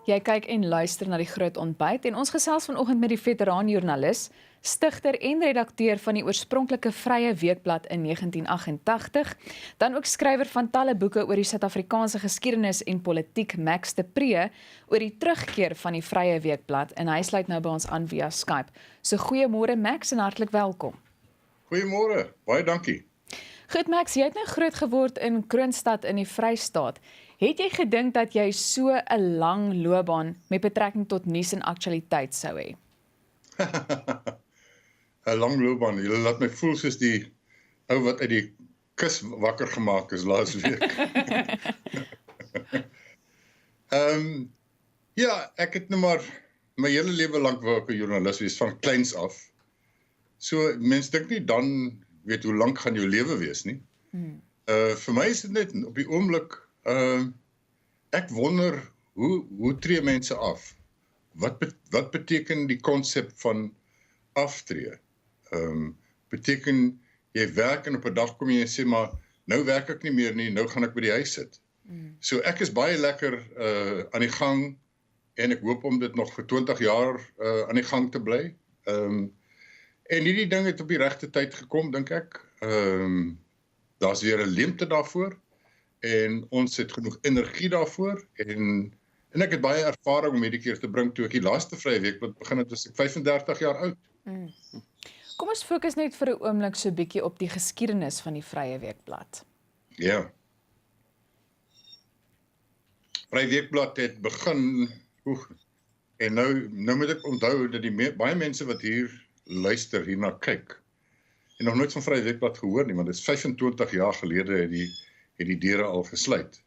Jy kyk en luister na die Groot Ontbyt en ons gesels vanoggend met die veteraan-joernalis, stigter en redakteur van die oorspronklike Vryeweekblad in 1988, dan ook skrywer van talle boeke oor die Suid-Afrikaanse geskiedenis en politiek, Max de Preez, oor die terugkeer van die Vryeweekblad en hy sluit nou by ons aan via Skype. So goeiemôre Max en hartlik welkom. Goeiemôre, baie dankie. Goed Max, jy het nou groot geword in Kroonstad in die Vrystaat. Het jy gedink dat jy so 'n lang loopbaan met betrekking tot nuus en aktualiteit sou hê? 'n Lang loopbaan, jy laat my voel soos die ou wat uit die kus wakker gemaak is laas week. Ja, ek het nou maar my hele lewe lank wou ek 'n joernalis wees van kleins af. So mens dink nie dan weet hoe lank gaan jou lewe wees nie. Vir my is dit net op die oomblik, ek wonder hoe tree mense af? Wat beteken die konsep van aftree? Beteken jy werk en op 'n dag kom jy en sê maar nou werk ek nie meer nie, nou gaan ek by die huis sit. So ek is baie lekker aan die gang en ek hoop om dit nog vir 20 jaar aan die gang te bly. En hierdie ding het op die regte tyd gekom, dink ek. Daar's weer 'n leemte daarvoor en ons het genoeg energie daarvoor en ek het baie ervaring om hierdie keer te bring toe ek die laaste Vryeweekblad begin het, was ek 35 jaar oud. Kom ons fokus net vir 'n oomblik so 'n bietjie op die geskiedenis van die Vryeweekblad. Ja. Vryeweekblad het begin, en nou moet ek onthou dat baie mense wat hier luister, hierna kyk, en nog nooit van Vryeweekblad gehoor nie, want dit is 25 jaar gelede het die deure al gesluit.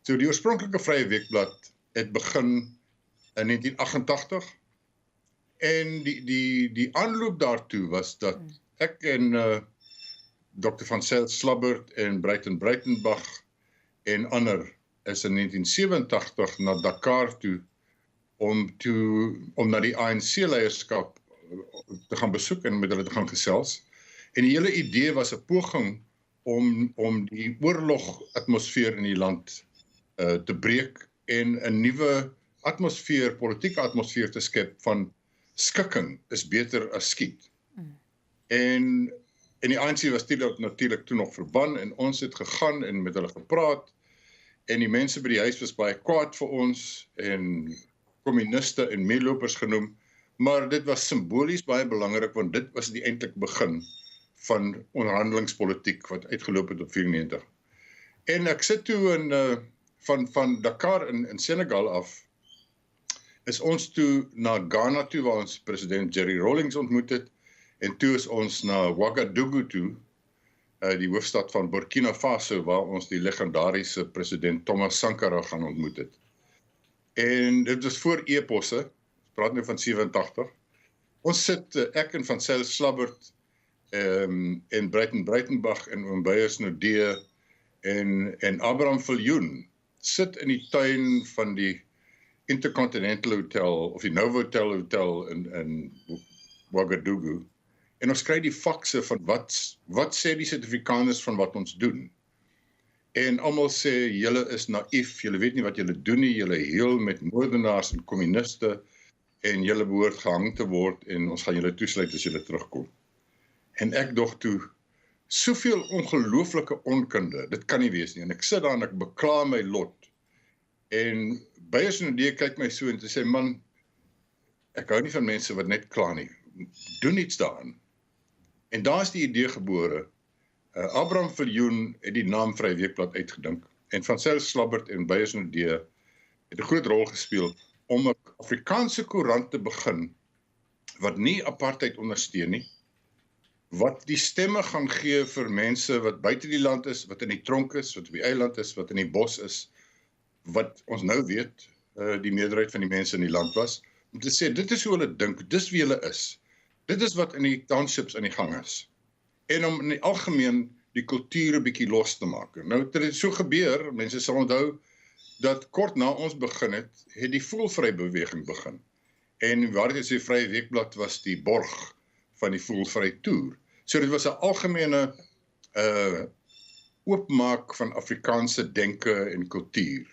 So die oorspronklike Vryeweekblad het begin in 1988 en die aanloop daartoe was dat ek en Dr. van Slabbert en Breitenbach en ander is in 1987 na Dakar toe om na die ANC-leierskap te gaan besoek en met hulle te gaan gesels. En die hele idee was 'n poging om die oorlogatmosfeer in die land te breek en 'n nuwe atmosfeer, politieke atmosfeer te skep van skikking is beter as skiet. En die ANC was natuurlik toe nog verban en ons het gegaan en met hulle gepraat en die mense by die huis was baie kwaad vir ons en kommuniste en meelopers genoem, maar dit was simbolies baie belangrik want dit was die eintlike begin van onderhandelingspolitiek wat uitgeloop het op 94. En ek sit toe van Dakar in Senegal af, is ons toe na Ghana toe, waar ons president Jerry Rawlings ontmoet het, en toe is ons na Ouagadougou toe, die hoofstad van Burkina Faso, waar ons die legendariese president Thomas Sankara gaan ontmoet het. En dit was voor e-posse, ons praat nou van 87. Ons sit, ek en van Slabbert, en Breitenbach en oom Beyers Nodee en Abraham Viljoen sit in die tuin van die Intercontinental Hotel of die Novotel in Ouagadougou en ons kry die fakse van wat sê die Suid-Afrikaners van wat ons doen. En almal sê julle is naïef, julle weet nie wat julle doen nie, julle heel met moordenaars en kommuniste en julle behoort gehang te word en ons gaan julle toesluit as julle terugkom. En ek dog toe, soveel ongelooflike onkunde, dit kan nie wees nie. En ek sit daar en ek bekla my lot. En Beyers Nodee kyk my so en te sê, man, ek hou nie van mense wat net kla nie. Doen iets daaraan. En daar is die idee gebore. Abraham Viljoen het die naam Vryeweekblad uitgedink. En van Slabbert en Beyers Nodee het 'n groot rol gespeel om 'n Afrikaanse koerant te begin wat nie apartheid ondersteun nie, wat die stemme gaan gee vir mense wat buite die land is, wat in die tronk is, wat op die eiland is, wat in die bos is, wat ons nou weet, die meerderheid van die mense in die land was, om te sê, dit is hoe hulle dink, dis wie hulle is. Dit is wat in die townships aan die gang is. En om in die algemeen die kultuur 'n bietjie los te maak. Nou, dit het so gebeur, mense sal onthou, dat kort na ons begin het die voelvry beweging begin. En waar dit sê Vryeweekblad was die borg van die voelvry toer. So dit was 'n algemene oopmaak van Afrikaanse denke en kultuur.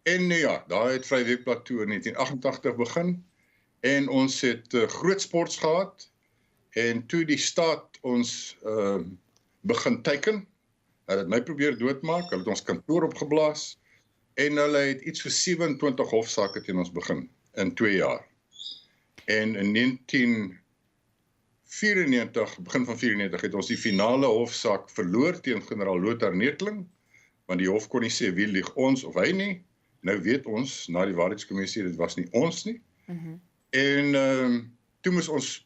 En ja, daar het Vrye Weekblad toe in 1988 begin en ons het groot sports gehad en toe die staat ons begin teiken. Hulle het my probeer doodmaak, hulle het ons kantoor opgeblaas en hulle het iets vir 27 hofsaake teen ons begin in 2 jaar. En in 1994, begin van 94, het ons die finale hofsaak verloor teen generaal Lothar Neethling, want die hof kon nie sê wie lieg ons of hy nie. Nou weet ons, na die waarheidskommissie, dit was nie ons nie. En toe moes ons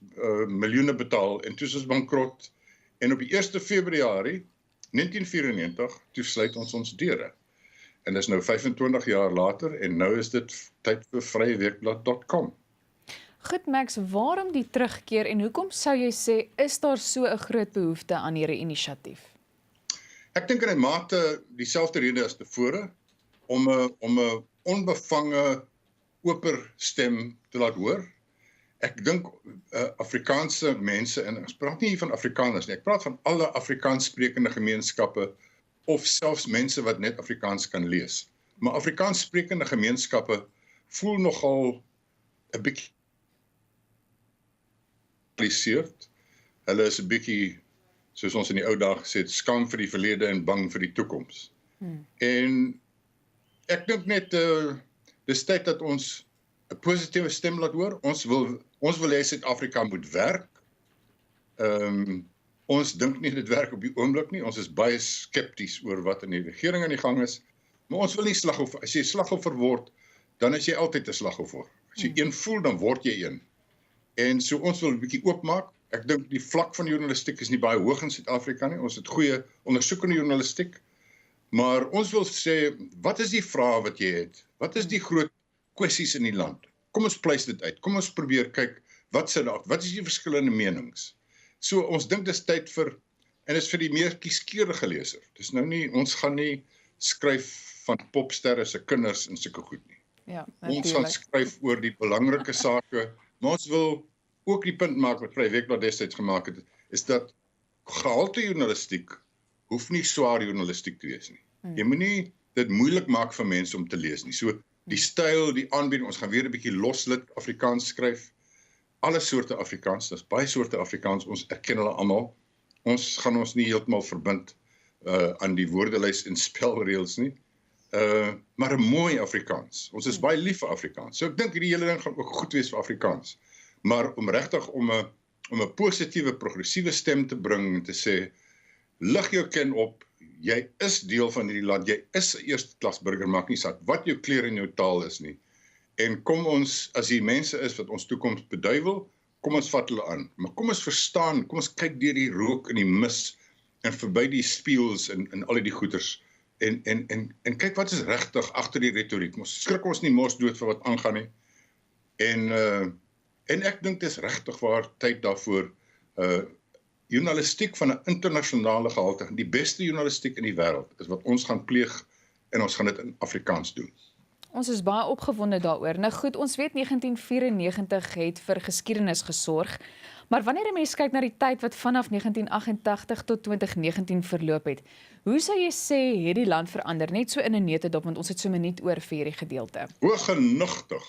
miljoene betaal en toe is ons bankrot. En op die 1 Februarie 1994, toe sluit ons deure. En dis nou 25 jaar later en nou is dit tyd vir vryeweekblad.com. Goed Max, waarom die terugkeer en hoekom sou jy sê, is daar so 'n groot behoefte aan hierdie inisiatief? Ek dink in 'n mate dieselfde rede as tevore, om 'n onbevange, oper stem te laat hoor. Ek dink Afrikaanse mense, en ek praat nie van Afrikaners nie, ek praat van alle Afrikaans sprekende gemeenskappe, of selfs mense wat net Afrikaans kan lees. Maar Afrikaans sprekende gemeenskappe voel nogal 'n bietjie geïsoleerd. Hulle is 'n bietjie, soos ons in die ou dae gesê het, skaam vir die verlede en bang vir die toekoms. En ek dink net, dis tyd dat ons 'n positiewe stem laat hoor. Ons wil hê Suid-Afrika moet werk. Ons dink nie dit werk op die oomblik nie. Ons is baie skepties oor wat in die regering aan die gang is. Maar ons wil nie slagoffer. As jy slagoffer word, dan is jy altyd 'n slagoffer. As jy een voel, dan word jy een. En so ons wil 'n bietjie oopmaak. Ek dink die vlak van journalistiek is nie baie hoog in Suid-Afrika nie. Ons het goeie ondersoekende journalistiek. Maar ons wil sê, wat is die vrae wat jy het? Wat is die groot kwessies in die land? Kom ons pleis dit uit. Kom ons probeer kyk, wat is die verskillende menings? So ons dink dis tyd vir, en dis vir die meer kieskeurige leser. Dis nou nie, ons gaan nie skryf van popsterre se kinders en sulke goed nie. Ja, ons gaan skryf oor die belangrike sake, maar ons wil ook die punt maak wat Vrye Weekblad destyds gemaak het, is dat gehalte journalistiek hoef nie swaar journalistiek te wees nie. Jy moet nie dit moeilik maak vir mense om te lees nie. So die styl, die aanbieding, ons gaan weer 'n bietjie loslit Afrikaans skryf. Alle soorte Afrikaans, daar's baie soorte Afrikaans, ons erken hulle almal. Ons gaan ons nie heeltemal verbind aan die woordelys en spelreëls nie. Maar 'n mooi Afrikaans. Ons is baie lief vir Afrikaans. So ek dink hierdie hele ding gaan ook goed wees vir Afrikaans. Maar om regtig om 'n positiewe, progressiewe stem te bring en te sê, lig jou ken op, jy is deel van hierdie land, jy is 'n eerste klas burger, maak nie saak wat jou kleur en jou taal is nie. En kom ons, as die mense is wat ons toekoms beduiwel, kom ons vat hulle aan. Maar kom ons verstaan, kom ons kyk deur die rook en die mis en verby die spieëls en al die goeters en kyk wat is regtig agter die retoriek. Ons skrik ons nie mos dood vir wat aangaan nie. En ek dink dit is regtig waar tyd daarvoor journalistiek van 'n internasionale gehalte, die beste journalistiek in die wêreld is wat ons gaan pleeg en ons gaan dit in Afrikaans doen. Ons is baie opgewonde daaroor. Nou goed, ons weet 1994 het vir geskiedenis gesorg, maar wanneer 'n mens kyk na die tyd wat vanaf 1988 tot 2019 verloop het, hoe sou jy sê het die land verander? Net so in 'n neutedop, want ons het so 'n minuut oor vir hierdie gedeelte. Hooggenigtig.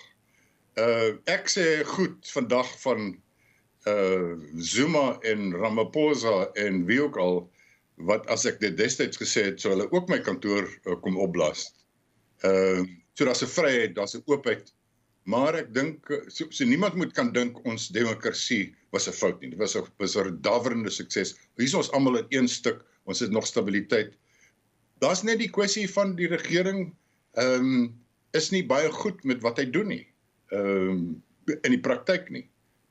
Ek sê goed vandag van Zuma en Ramaphosa en wie ook al, wat as ek dit destyds gesê het, sou hulle ook my kantoor kom opblaas. So daar's 'n vryheid, daar's 'n oopheid, maar ek dink, so niemand moet kan dink ons demokrasie was 'n fout nie. Dit was 'n daverende sukses. Hier is ons almal in een stuk, ons het nog stabiliteit. Daar's net die kwessie van die regering is nie baie goed met wat hy doen nie, in die praktyk nie.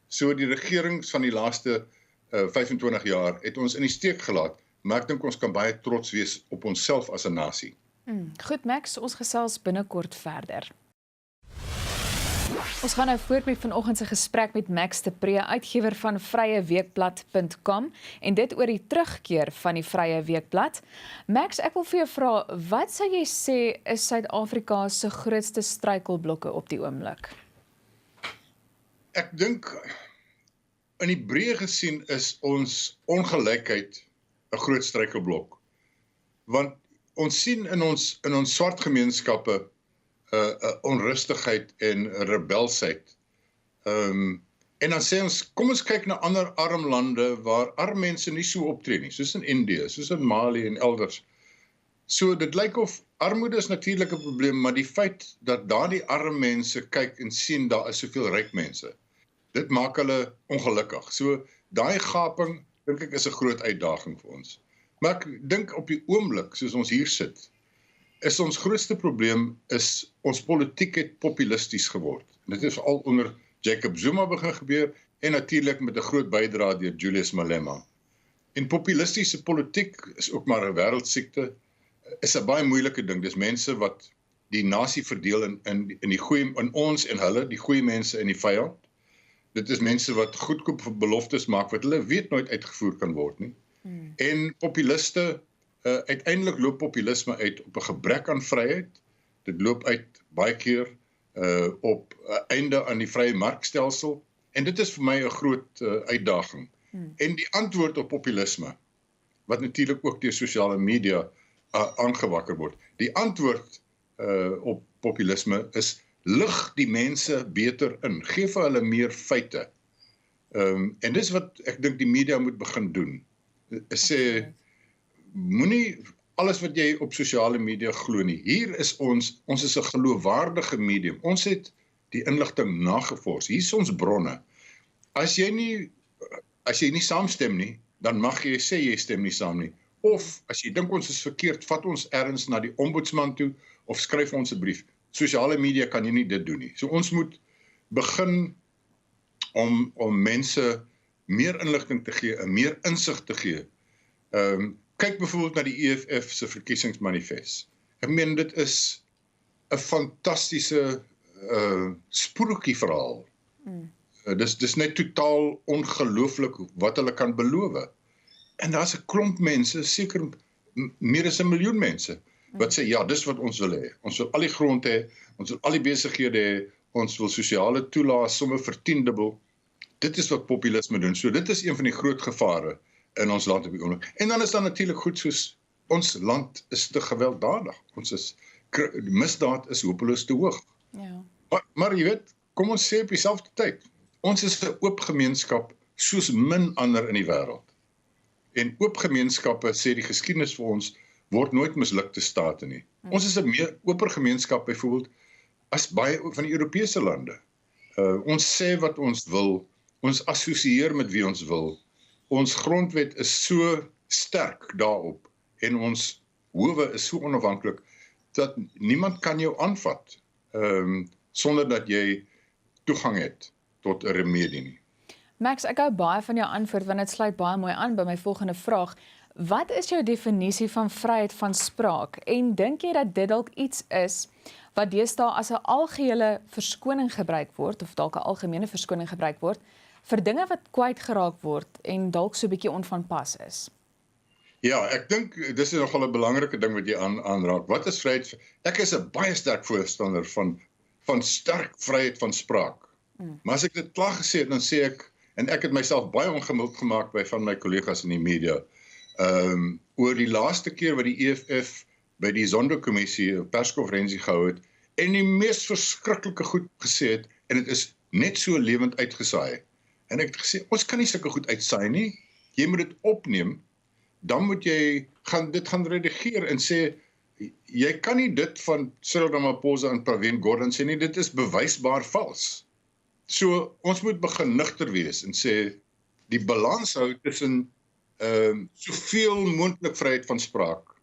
So die regerings van die laaste 25 jaar het ons in die steek gelaat, maar ek dink ons kan baie trots wees op onsself as 'n nasie. Goed Max, ons gesels binnekort verder. Ons gaan nou voort met vanoggend se gesprek met Max de Preez, uitgewer van Vryeweekblad.com en dit oor die terugkeer van die Vrye Weekblad. Max, ek wil vir jou vra, wat sou jy sê is Suid-Afrika se grootste struikelblokke op die oomblik? Ek dink, in die breë gesien is ons ongelykheid 'n groot struikelblok. Want ons sien in ons swart gemeenskappe onrustigheid en rebelsheid. En dan sê ons, kom ons kyk na ander arm lande waar arm mense nie so optree nie, soos in Indië, soos in Mali en elders. So dit lyk of armoede is natuurlik 'n probleem, maar die feit dat daardie arm mense kyk en sien daar is soveel ryk mense, dit maak hulle ongelukkig. So daai gaping, dink ek, is 'n groot uitdaging vir ons. Maar ek dink op die oomblik, soos ons hier sit, is ons grootste probleem is ons politiek het populisties geword. Dit is al onder Jacob Zuma begin gebeur en natuurlik met 'n groot bydrae deur Julius Malema. En populistiese politiek is ook maar 'n wêreldsiekte, is 'n baie moeilike ding. Dis mense wat die nasie verdeel in die goeie, in ons en hulle, die goeie mense en die vyand. Dit is mense wat goedkoop beloftes maak wat hulle weet nooit uitgevoer kan word nie. En populiste, uiteindelik loop populisme uit op 'n gebrek aan vryheid. Dit loop uit baie keer op 'n einde aan die vrye markstelsel. En dit is vir my 'n groot uitdaging. En die antwoord op populisme, wat natuurlik ook deur sosiale media aangewakker word. Die antwoord op populisme is lig die mense beter in, gee vir hulle meer feite. En dis wat ek dink die media moet begin doen. Sê, moenie alles wat jy op sosiale media glo nie. Hier is ons is 'n geloofwaardige medium. Ons het die inligting nagevors. Hier is ons bronne. As jy nie saamstem nie, dan mag jy sê jy stem nie saam nie. Of as jy dink ons is verkeerd, vat ons ergens na die ombudsman toe of skryf ons 'n brief. Sosiale media kan jy nie dit doen nie. So ons moet begin om mense meer inligting te gee, meer insig te gee. Kyk byvoorbeeld na die EFF se verkiesingsmanifest. Ek meen dit is 'n fantastiese sprookieverhaal. Dis net totaal ongelooflik wat hulle kan beloof. En daar's 'n klomp mense, seker meer as 1 miljoen mense, wat sê ja, dis wat ons wil hê. Ons wil al die grond hê, ons wil al die besighede hê, ons wil sosiale toelaas sommer vertiendubbel. Dit is wat populisme doen. So dit is een van die groot gevare in ons land op die oomblik. En dan is daar natuurlik goed soos ons land is te gewelddadig. Die misdaad is hopeloos te hoog. Ja. Maar jy weet, kom ons sê op dieselfde tyd, ons is 'n oop gemeenskap soos min ander in die wêreld. En oop gemeenskappe, sê die geskiedenis vir ons, word nooit mislukte state nie. Ons is 'n meer oper gemeenskap byvoorbeeld as baie van die Europese lande. Ons sê wat ons wil, ons assosieer met wie ons wil. Ons grondwet is so sterk daarop en ons howe is so onafhanklik dat niemand kan jou aanvat sonder dat jy toegang het tot 'n remedie nie. Max, ek hou baie van jou antwoord want dit sluit baie mooi aan by my volgende vraag. Wat is jou definisie van vryheid van spraak en dink jy dat dit dalk iets is wat deesdae as 'n algehele verskoning gebruik word of dalk 'n algemene verskoning gebruik word vir dinge wat kwyt geraak word en dalk so 'n bietjie onvanpas is? Ja, ek dink dis nogal 'n belangrike ding wat jy aanraak. Wat is vryheid? Ek is 'n baie sterk voorstander van sterk vryheid van spraak. Maar as ek dit klaar gesê het, dan sê ek, en ek het myself baie ongemild gemaak by van my kollegas in die media, oor die laaste keer wat die EFF by die Sonderkommissie 'n perskonferensie gehou het en die mees verskriklike goed gesê het en dit is net so lewend uitgesaai. En ek het gesê, ons kan nie sulke goed uitsaai nie. Jy moet dit opneem, dan moet jy dit gaan redigeer en sê, jy kan nie dit van Cyril Ramaphosa en Pravin Gordhan sê nie, dit is bewysbaar vals. So ons moet begin nugter wees en sê, die balans hou tussen soveel moontlik vryheid van spraak,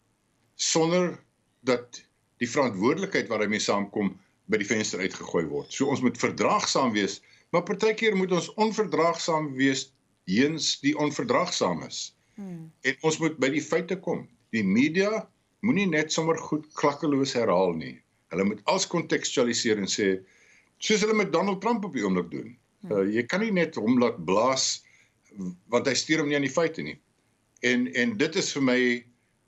sonder dat die verantwoordelikheid waarmee saamkom by die venster uitgegooi word. So ons moet verdraagsaam wees, maar partykeer moet ons onverdraagsaam wees teens die onverdraagsames. En ons moet by die feite kom. Die media moenie net sommer goed klakkeloos herhaal nie. Hulle moet alles kontekstualiseer en sê, soos hulle met Donald Trump op die oomblik doen. Jy kan nie net hom laat blaas, want hy stuur hom nie aan die feite nie. En dit is vir my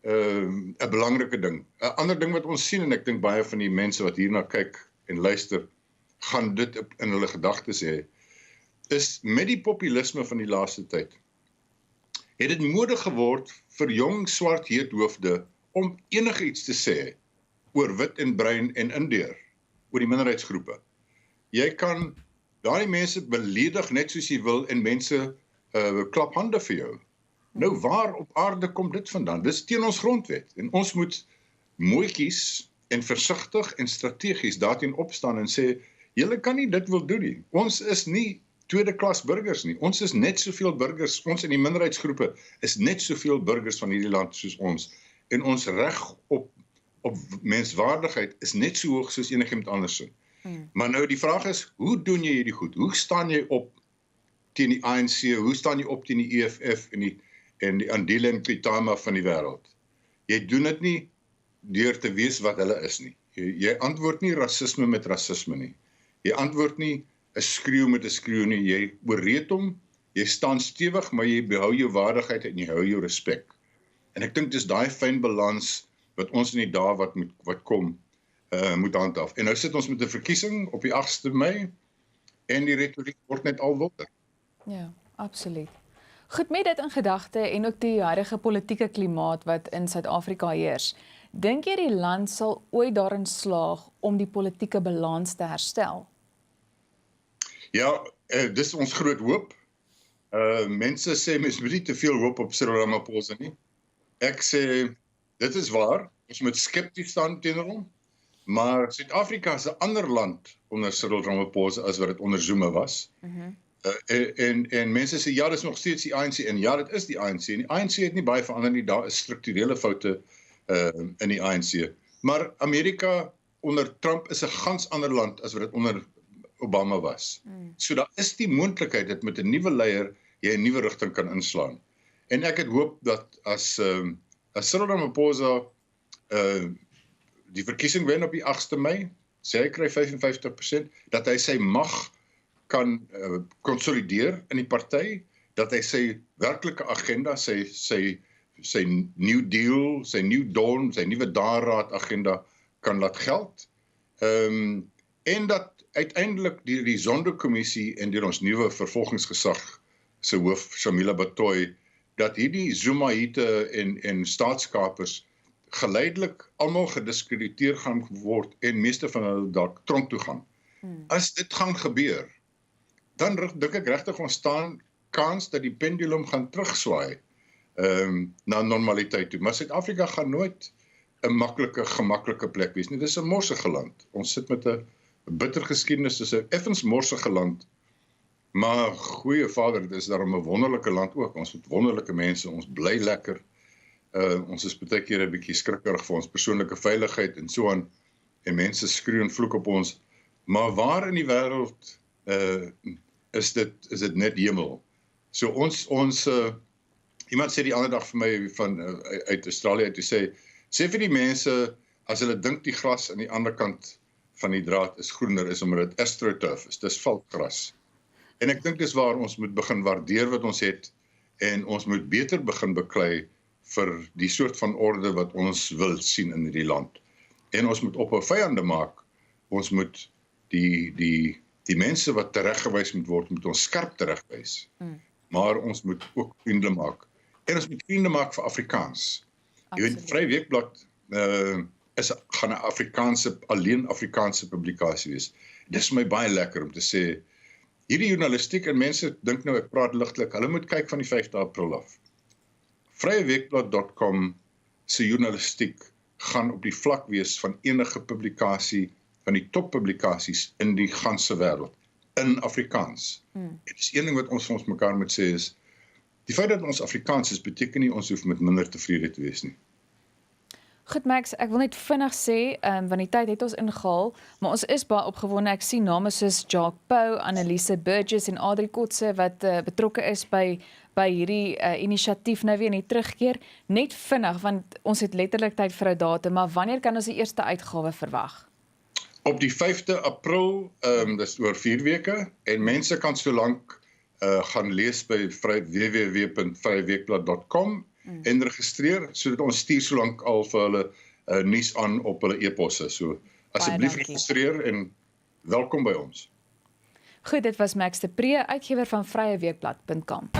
'n belangrike ding. 'n Ander ding wat ons sien, en ek dink baie van die mense wat hierna kyk en luister, gaan dit in hulle gedagtes hê, is met die populisme van die laaste tyd, het dit mode geword vir jong swart heethoofde om enigiets te sê oor wit en bruin en Indeer. oor die minderheidsgroepe. Jy kan daai mense beledig net soos jy wil en mense klap hande vir jou. Nou waar op aarde kom dit vandaan? Dis teen ons grondwet en ons moet mooi kies en versigtig en strategies daarteen opstaan en sê, julle kan nie dit wil doen nie. Ons is nie tweede klas burgers nie. Ons is net soveel burgers, ons in die minderheidsgroepe is net soveel burgers van hierdie land soos ons. En ons reg op menswaardigheid is net so hoog soos enigiemand anders. Maar nou die vraag is, hoe doen jy hierdie goed? Hoe staan jy op teen die ANC? Hoe staan jy op teen die EFF en die Andile en Kuitama van die wêreld? Jy doen dit nie deur te wees wat hulle is nie. Jy antwoord nie rasisme met rasisme nie. Jy antwoord nie 'n skreeu met 'n skreeu nie. Jy ooreed hom, jy staan stewig, maar jy behou jou waardigheid en jy hou jou respek. En ek dink dis daai fyn balans wat ons in die dae wat kom moet handhaaf. En nou sit ons met 'n verkiesing op die 8de Mei en die retoriek word net al wilder. Ja, absoluut. Goed, met dit in gedagte en ook die huidige politieke klimaat wat in Suid-Afrika heers, dink jy die land sal ooit daarin slaag om die politieke balans te herstel? Ja, dis ons groot hoop. Mense sê mens moet nie te veel hoop op Cyril Ramaphosa nie. Ek sê dit is waar, ons moet skepties staan teenoor hom, maar Suid-Afrika is 'n ander land onder Cyril Ramaphosa as wat dit onder Zuma was. En mense sê ja, dis nog steeds die ANC en ja, dit is die ANC en die ANC het nie baie verander nie, daar is strukturele foute in die ANC. Maar Amerika onder Trump is 'n gans ander land as wat dit onder Obama was. So daar is die moontlikheid dat met 'n nuwe leier jy 'n nuwe rigting kan inslaan. En ek het hoop dat as Cyril Ramaphosa die verkiesing wen op die 8de Mei, sê hy kry 55%, dat hy sy mag kan konsolideer in die party, dat hy sy werklike agenda, sy New Deal, sy New Dawn, sy nuwe dageraad agenda kan laat geld. En dat uiteindelik die Zondo-kommissie en deur ons nuwe vervolgingsgesag se hoof Shamila Batoy, dat hierdie Zuma-hiete en staatskapers geleidelik almal gediskrediteer gaan word en meeste van hulle dalk tronk toe gaan. As dit gaan gebeur, dan dink ek regtig ons staan kans dat die pendulum gaan terugswaai na normaliteit toe. Maar Suid-Afrika gaan nooit 'n gemaklike plek wees nie. Dis 'n morsige land. Ons sit met 'n bitter geskiedenis, dis 'n effens morsige land. Maar goeie Vader, dit is daarom 'n wonderlike land ook. Ons het wonderlike mense, ons bly lekker. Ons is baie keer 'n bietjie skrikkerig vir ons persoonlike veiligheid en so aan. En mense skreeu en vloek op ons. Maar waar in die wêreld is dit net hemel. So ons iemand sê die ander dag vir my uit Australië uit, sê vir die mense, as hulle dink die gras aan die ander kant van die draad is groener, is omdat dit astroturf is, dis valkgras. En ek dink dis waar ons moet begin waardeer wat ons het, en ons moet beter begin beklei vir die soort van orde wat ons wil sien in hierdie land. En ons moet ophou vyande maak, ons moet die mense wat tereggewys moet word, moet ons skerp teregwys. Maar ons moet ook vriende maak. En ons moet vriende maak vir Afrikaans. Jy weet, Vryeweekblad gaan 'n alleen Afrikaanse publikasie wees. Dit is vir my baie lekker om te sê, hierdie journalistiek, en mense dink nou ek praat ligtelik, hulle moet kyk van die 5de April af. Vryeweekblad.com se journalistiek gaan op die vlak wees van enige publikasie, van die toppublikasies in die ganse wêreld, in Afrikaans. Dit is een ding wat ons vir ons mekaar moet sê is, die feit dat ons Afrikaans is, beteken nie ons hoef met minder tevrede te wees nie. Goed Max, ek wil net vinnig sê, want die tyd het ons ingehaal, maar ons is baie opgewonde. Ek sien name soos Jacques Pau, Annelise Burgess en Adrie Kotse wat betrokke is by hierdie inisiatief nou weer net terugkeer. Net vinnig, want ons het letterlik tyd vir 'n datum, maar wanneer kan ons die eerste uitgawe verwag? Op die 5de April, dis oor 4 weke, en mense kan solank gaan lees by www.vryeweekblad.com en registreer, sodat ons stuur solank al vir hulle nuus aan op hulle e-posse. So asseblief registreer en welkom by ons. Goed, dit was Max de Preez, uitgewer van Vryeweekblad.com.